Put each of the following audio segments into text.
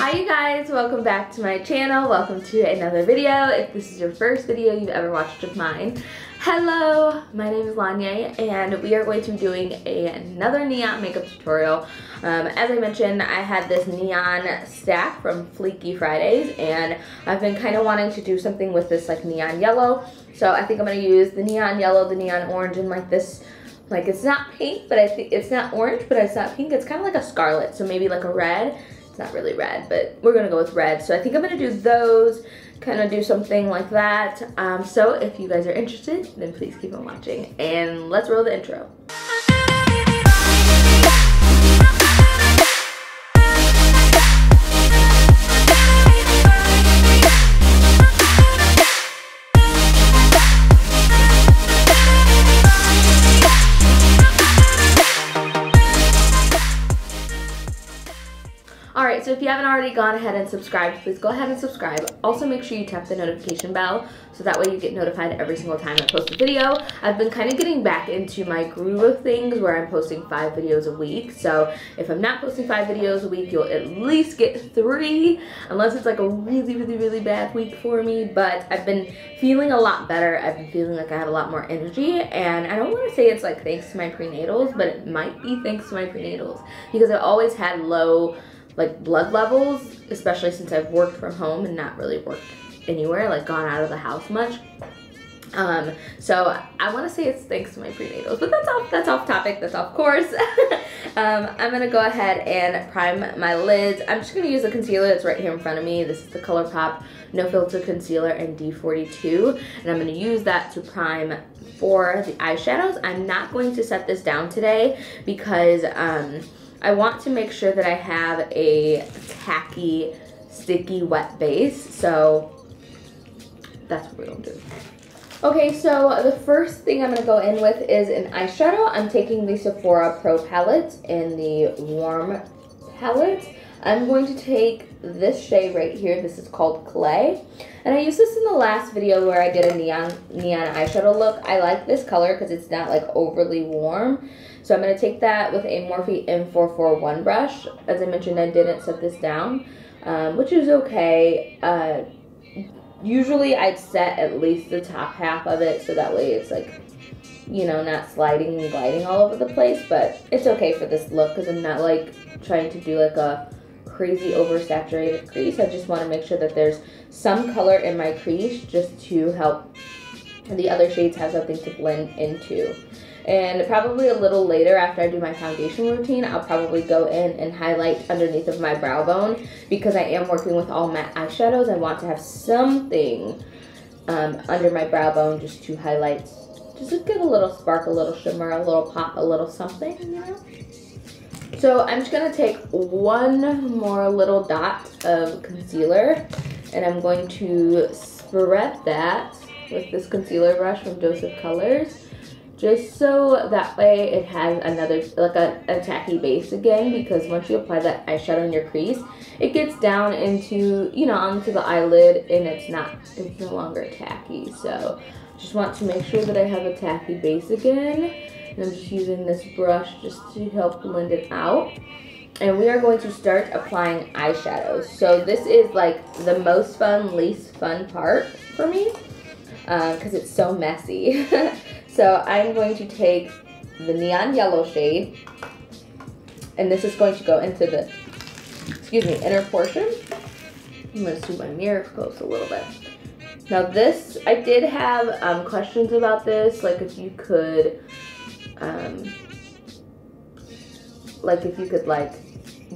Hi you guys, welcome back to my channel. Welcome to another video. If this is your first video you've ever watched of mine, hello, my name is Lonyea and we are going to be doing another neon makeup tutorial. As I mentioned, I had this neon stack from Fleeky Fridays and I've been kind of wanting to do something with this like neon yellow. So I think I'm going to use the neon yellow, the neon orange, and like this, like it's not pink, but I think it's not orange, but it's not pink. It's kind of like a scarlet, so maybe like a red. It's not really red, but we're gonna go with red. So I think I'm gonna do those, kind of do something like that. So if you guys are interested, then please keep on watching. And let's roll the intro. Alright, so if you haven't already gone ahead and subscribed, please go ahead and subscribe. Also make sure you tap the notification bell so that way you get notified every single time I post a video. I've been kind of getting back into my groove of things where I'm posting 5 videos a week. So if I'm not posting 5 videos a week, you'll at least get 3, unless it's like a really bad week for me. But I've been feeling a lot better. I've been feeling like I have a lot more energy, and I don't want to say it's like thanks to my prenatals, but it might be thanks to my prenatals because I've always had low like blood levels, especially since I've worked from home and not really worked anywhere, like gone out of the house much. So I want to say it's thanks to my prenatals, but that's off topic, that's off course. I'm gonna go ahead and prime my lids. I'm just gonna use the concealer that's right here in front of me. This is the ColourPop No Filter Concealer in D42, and I'm gonna use that to prime for the eyeshadows. I'm not going to set this down today because I want to make sure that I have a tacky, sticky, wet base, so that's what we're gonna do. Okay, so the first thing I'm gonna go in with is an eyeshadow. I'm taking the Sephora Pro palette in the warm palette. I'm going to take this shade right here. This is called Clay. And I used this in the last video where I did a neon eyeshadow look. I like this color because it's not like overly warm. So I'm going to take that with a Morphe M441 brush. As I mentioned, I didn't set this down, which is okay. Usually I'd set at least the top half of it so that way it's like, you know, not sliding and gliding all over the place. But it's okay for this look because I'm not like trying to do like a crazy oversaturated crease. I just want to make sure that there's some color in my crease just to help the other shades have something to blend into. And probably a little later after I do my foundation routine, I'll probably go in and highlight underneath of my brow bone because I am working with all matte eyeshadows. I want to have something under my brow bone just to highlight, just to give a little spark, a little shimmer, a little pop, a little something, you know? So I'm just going to take one more little dot of concealer and I'm going to spread that with this concealer brush from Dose of Colors, just so that way it has another, like a tacky base again, because once you apply that eyeshadow in your crease, it gets down into, you know, onto the eyelid and it's no longer tacky. So just want to make sure that I have a tacky base again. And I'm just using this brush just to help blend it out. And we are going to start applying eyeshadows. So this is like the most fun, least fun part for me because it's so messy. So I'm going to take the neon yellow shade, and this is going to go into the, inner portion. I'm going to zoom my mirror close a little bit. Now this, I did have questions about this, like if you could,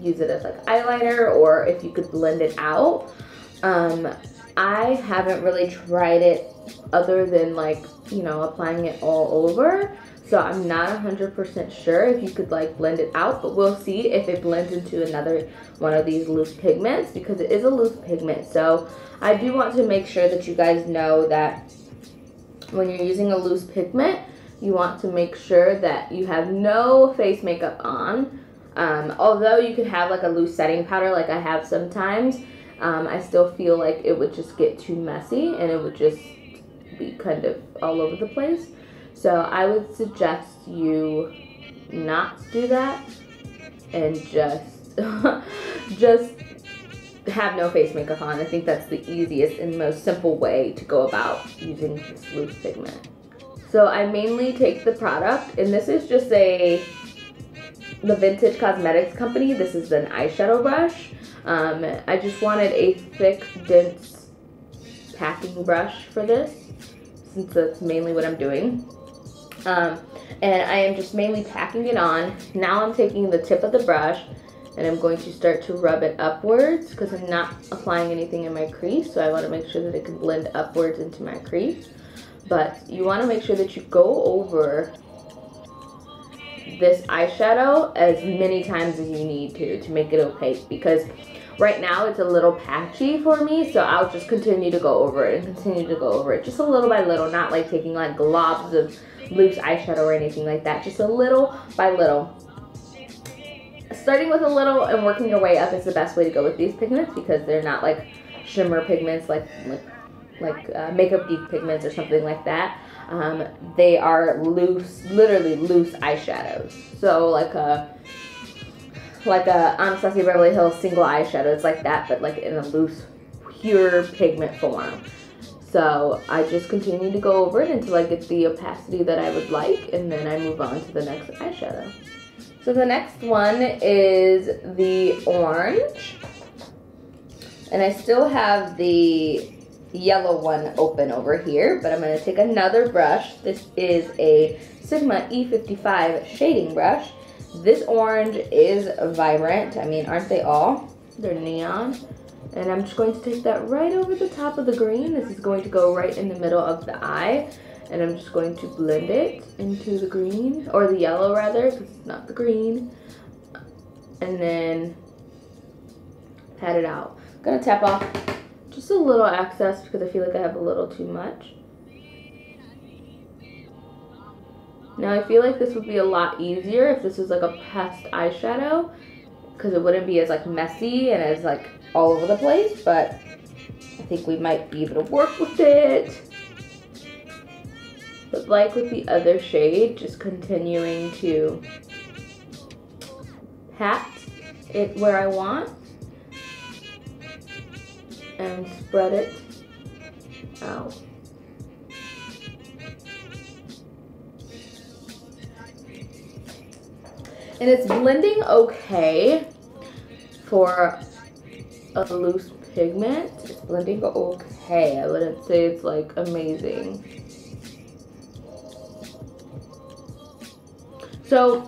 use it as like eyeliner or if you could blend it out. I haven't really tried it other than like, you know, applying it all over. So I'm not 100% sure if you could like blend it out, but we'll see if it blends into another one of these loose pigments because it is a loose pigment. So I do want to make sure that you guys know that when you're using a loose pigment, you want to make sure that you have no face makeup on. Although you could have like a loose setting powder like I have sometimes, I still feel like it would just get too messy and it would just be kind of all over the place. So I would suggest you not do that and just have no face makeup on. I think that's the easiest and most simple way to go about using this loose pigment. So I mainly take the product, and this is just the Vintage Cosmetics company. This is an eyeshadow brush. I just wanted a thick, dense packing brush for this, since that's mainly what I'm doing. And I am just mainly packing it on. Now I'm taking the tip of the brush and I'm going to start to rub it upwards because I'm not applying anything in my crease, so I want to make sure that it can blend upwards into my crease. But you want to make sure that you go over this eyeshadow as many times as you need to make it opaque, because right now it's a little patchy for me, so I'll just continue to go over it and continue to go over it, just a little by little, not like taking like globs of loose eyeshadow or anything like that, just a little by little. Starting with a little and working your way up is the best way to go with these pigments, because they're not like shimmer pigments like Makeup Geek pigments or something like that. They are loose, literally loose eyeshadows. So like a Anastasia Beverly Hills single eyeshadow, it's like that, but like in a loose, pure pigment form. So I just continue to go over it until I get the opacity that I would like, and then I move on to the next eyeshadow. So the next one is the orange, and I still have the yellow one open over here, but I'm going to take another brush. This is a Sigma E55 shading brush. This orange is vibrant. I mean, aren't they all? They're neon. And I'm just going to take that right over the top of the green. This is going to go right in the middle of the eye. And I'm just going to blend it into the green, or the yellow rather, because it's not the green. And then pat it out. I'm going to tap off just a little excess because I feel like I have a little too much. Now I feel like this would be a lot easier if this was like a pressed eyeshadow, because it wouldn't be as like messy and as like all over the place, but I think we might be able to work with it. But like with the other shade, just continuing to pat it where I want and spread it out. And it's blending okay for a loose pigment. It's blending okay. I wouldn't say it's like amazing. So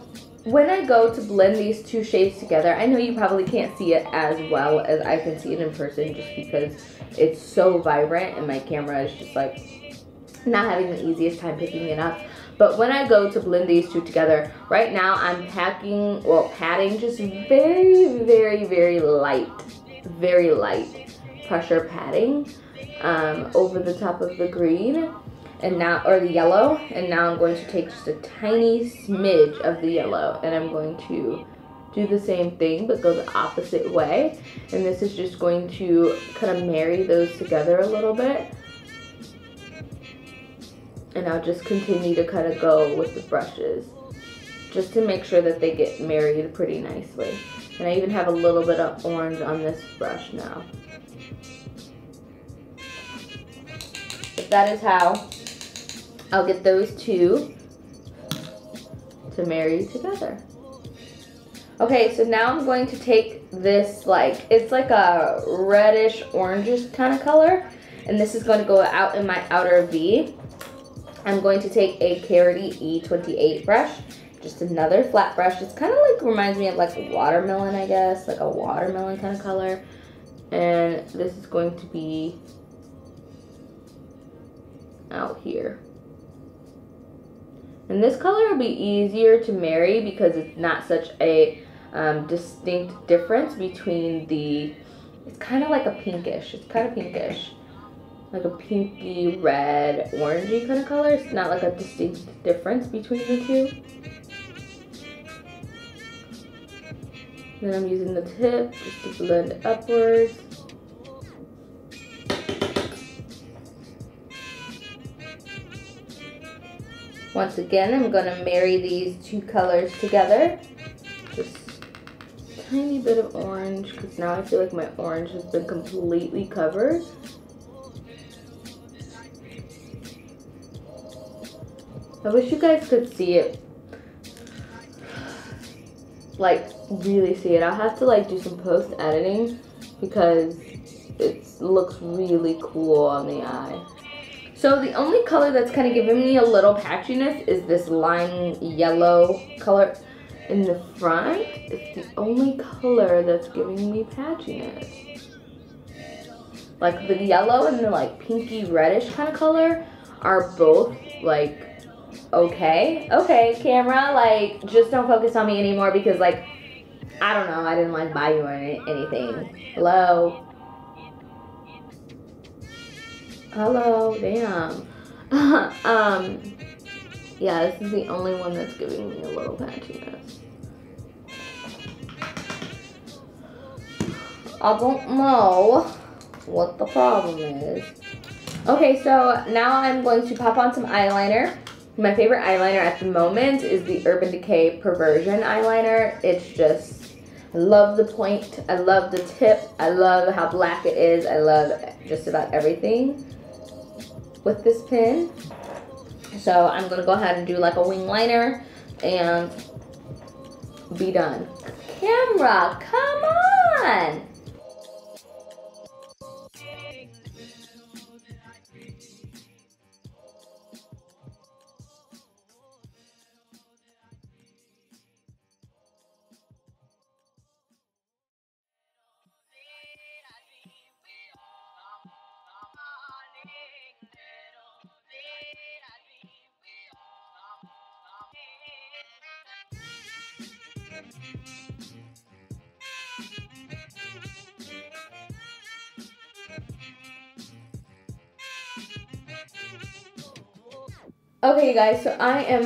when I go to blend these two shades together, I know you probably can't see it as well as I can see it in person, just because it's so vibrant and my camera is just like not having the easiest time picking it up. But when I go to blend these two together, right now I'm patting just very, very, very light pressure patting over the top of the green and now, or the yellow, and now I'm going to take just a tiny smidge of the yellow and I'm going to do the same thing but go the opposite way. And this is just going to kind of marry those together a little bit. And I'll just continue to kind of go with the brushes just to make sure that they get married pretty nicely. And I even have a little bit of orange on this brush now. But that is how I'll get those two to marry together. Okay, so now I'm going to take this, it's like a reddish orangish kind of color, and this is going to go out in my outer V. I'm going to take a Carity E28 brush, just another flat brush. It's kind of like, reminds me of like a watermelon, I guess, like a watermelon kind of color. And this is going to be out here. And this color will be easier to marry because it's not such a distinct difference between the, it's kind of like a pinkish, like a pinky red orangey kind of color. It's not like a distinct difference between the two. Then I'm using the tip just to blend upwards. Once again, I'm going to marry these two colors together. Just tiny bit of orange because now I feel like my orange has been completely covered. I wish you guys could see it. Like, really see it. I'll have to like do some post editing because it looks really cool on the eye. So the only color that's kind of giving me a little patchiness is this lime yellow color in the front. It's the only color that's giving me patchiness. Like the yellow and the like pinky reddish kind of color are both like okay. Okay, camera, like just don't focus on me anymore because like, I don't know, I didn't like buy you or anything. Hello? Hello, damn. Yeah, this is the only one that's giving me a little patchiness. I don't know what the problem is. Okay, so now I'm going to pop on some eyeliner. My favorite eyeliner at the moment is the Urban Decay Perversion eyeliner. It's just, I love the point, I love the tip, I love how black it is, I love just about everything with this pen. So I'm gonna go ahead and do like a wing liner and be done. Camera, come on! Okay, you guys, so I am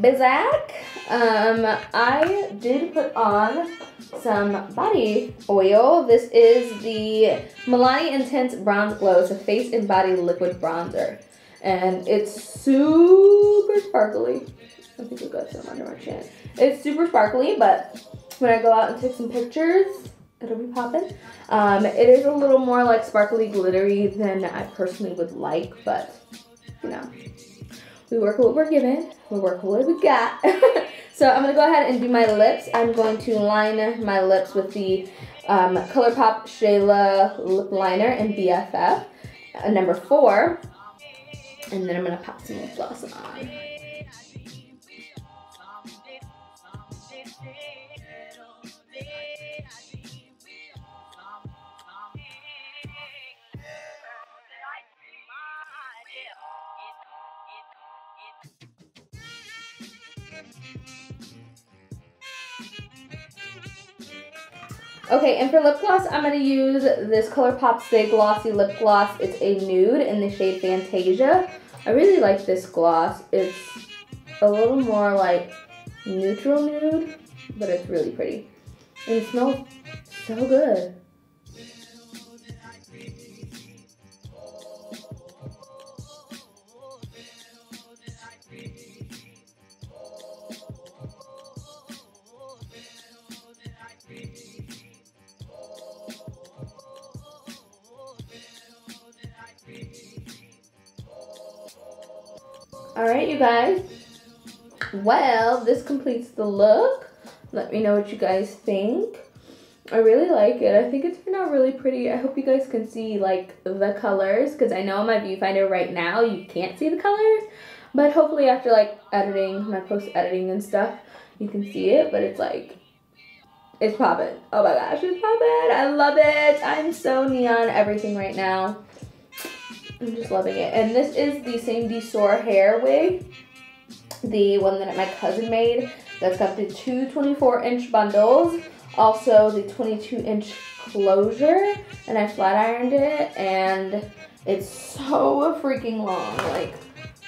Bizak. I did put on some body oil. This is the Milani Intense Bronze Glow. It's a face and body liquid bronzer. And it's super sparkly. I think I've got some under my chin. It's super sparkly, but when I go out and take some pictures, it'll be popping. It is a little more like sparkly glittery than I personally would like, but you know. We work with what we're given. We work with what we got. So I'm going to go ahead and do my lips. I'm going to line my lips with the ColourPop Shayla Lip Liner in BFF, number 4. And then I'm going to pop some lip gloss on. Okay, and for lip gloss, I'm going to use this ColourPop Stay Glossy Lip Gloss. It's a nude in the shade Fantasia. I really like this gloss. It's a little more like neutral nude, but it's really pretty. And it smells so good. Alright, you guys. Well, this completes the look. Let me know what you guys think. I really like it. I think it's turned out really pretty. I hope you guys can see like the colors, because I know on my viewfinder right now you can't see the colors, but hopefully after like editing, my post editing and stuff, you can see it. But it's like, it's popping. Oh my gosh, it's popping. I love it. I'm so neon everything right now. I'm just loving it. And this is the same Dessor hair wig, the one that my cousin made. That's got the two 24-inch bundles, also the 22-inch closure, and I flat ironed it, and it's so freaking long. Like,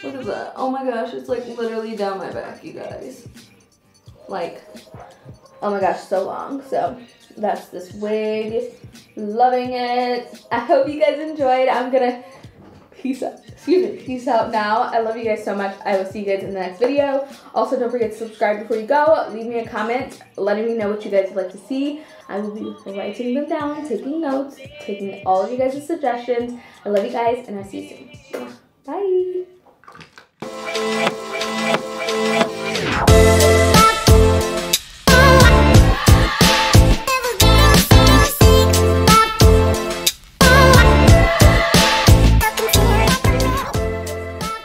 look at that. Oh my gosh, it's like literally down my back, you guys. Like, oh my gosh, so long. So that's this wig. Loving it. I hope you guys enjoyed. I'm gonna peace out. Excuse me, peace out now. I love you guys so much. I will see you guys in the next video. Also, don't forget to subscribe before you go. Leave me a comment letting me know what you guys would like to see. I will be writing them down, taking notes, taking all of you guys' suggestions. I love you guys, and I'll see you soon. Bye.